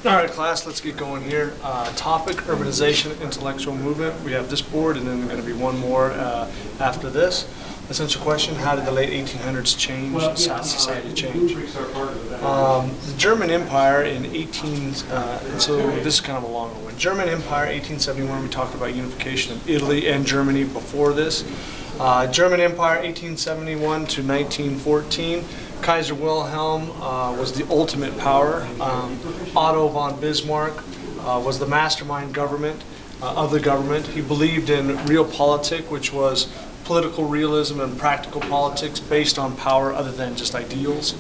All right, class, let's get going here. Topic, urbanization, intellectual movement. We have this board, and then there's going to be one more after this. Essential question, how did the late 1800s change, society change? The German Empire in so this is kind of a longer one. German Empire, 1871, we talked about unification of Italy and Germany before this. German Empire, 1871 to 1914. Kaiser Wilhelm was the ultimate power. Otto von Bismarck was the mastermind of the government. He believed in realpolitik, which was political realism and practical politics based on power other than just ideals.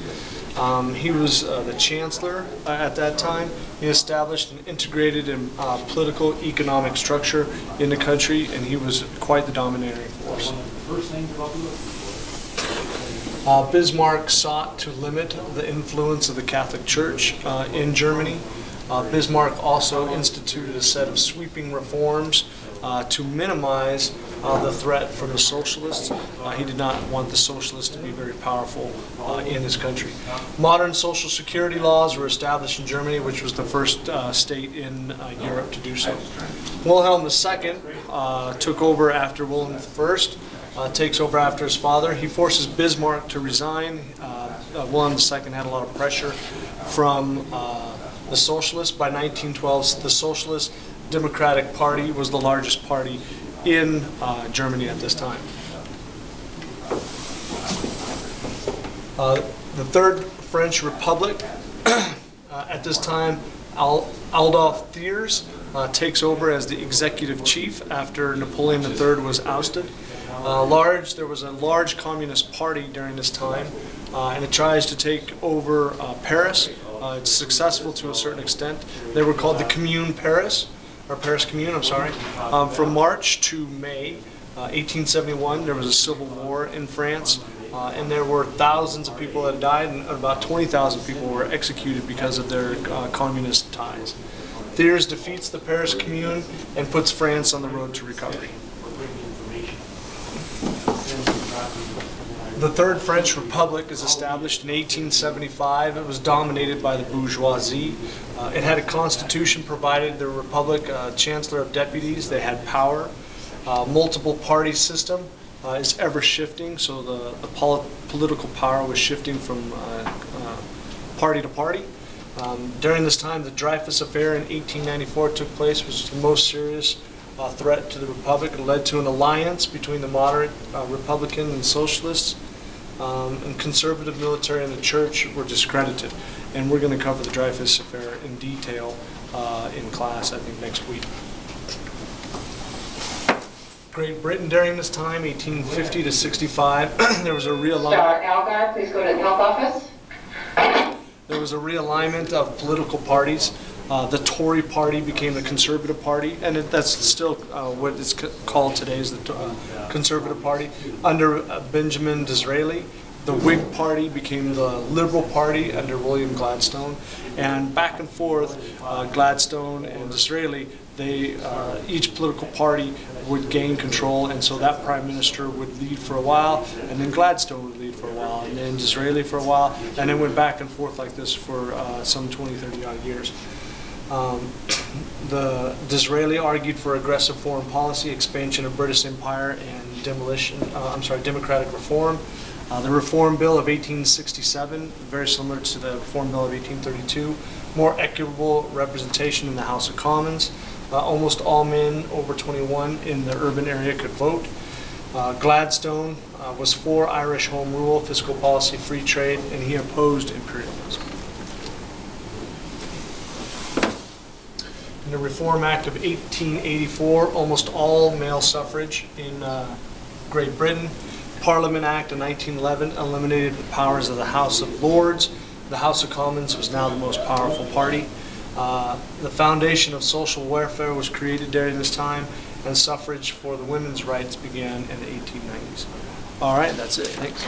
He was the chancellor at that time. He established an integrated and political economic structure in the country, and he was quite the dominating force. Bismarck sought to limit the influence of the Catholic Church in Germany. Bismarck also instituted a set of sweeping reforms to minimize the threat from the socialists. He did not want the socialists to be very powerful in his country. Modern social security laws were established in Germany, which was the first state in Europe to do so. Wilhelm II took over after Wilhelm I. Takes over after his father. He forces Bismarck to resign. Wilhelm II had a lot of pressure from the socialists. By 1912, the Socialist Democratic Party was the largest party in Germany at this time. The Third French Republic, at this time, Adolf Thiers takes over as the executive chief after Napoleon III was ousted. There was a large communist party during this time, and it tries to take over Paris. It's successful to a certain extent. They were called the Commune Paris, or Paris Commune, I'm sorry. From March to May 1871, there was a civil war in France, and there were thousands of people that died, and about 20,000 people were executed because of their communist ties. Thiers defeats the Paris Commune and puts France on the road to recovery. The Third French Republic is established in 1875. It was dominated by the bourgeoisie. It had a constitution, provided the Republic Chancellor of Deputies. They had power. Multiple party system is ever shifting, so the political power was shifting from party to party. During this time, the Dreyfus Affair in 1894 took place, which was the most serious threat to the Republic. It led to an alliance between the moderate Republican and Socialists, and conservative military and the church were discredited. And we're going to cover the Dreyfus Affair in detail in class, I think, next week. Great Britain during this time, 1850 to 65, there was a realignment. Star Algar, please go to the health office. There was a realignment of political parties. The Tory party became the Conservative Party, and that's still what it's called today, is the Conservative Party. Under Benjamin Disraeli, the Whig Party became the Liberal Party under William Gladstone, and back and forth, Gladstone and Disraeli, each political party would gain control, and so that prime minister would lead for a while, and then Gladstone would lead for a while, and then Disraeli for a while, and it went back and forth like this for some 20, 30 odd years. The Disraeli argued for aggressive foreign policy, expansion of British Empire, and democratic reform. The Reform Bill of 1867, very similar to the Reform Bill of 1832, more equitable representation in the House of Commons. Almost all men over 21 in the urban area could vote. Gladstone was for Irish Home Rule, fiscal policy, free trade, and he opposed imperialism. In the Reform Act of 1884, almost all male suffrage in Great Britain. Parliament Act of 1911 eliminated the powers of the House of Lords. The House of Commons was now the most powerful party. The foundation of social welfare was created during this time, and suffrage for the women's rights began in the 1890s. All right, that's it. Thanks.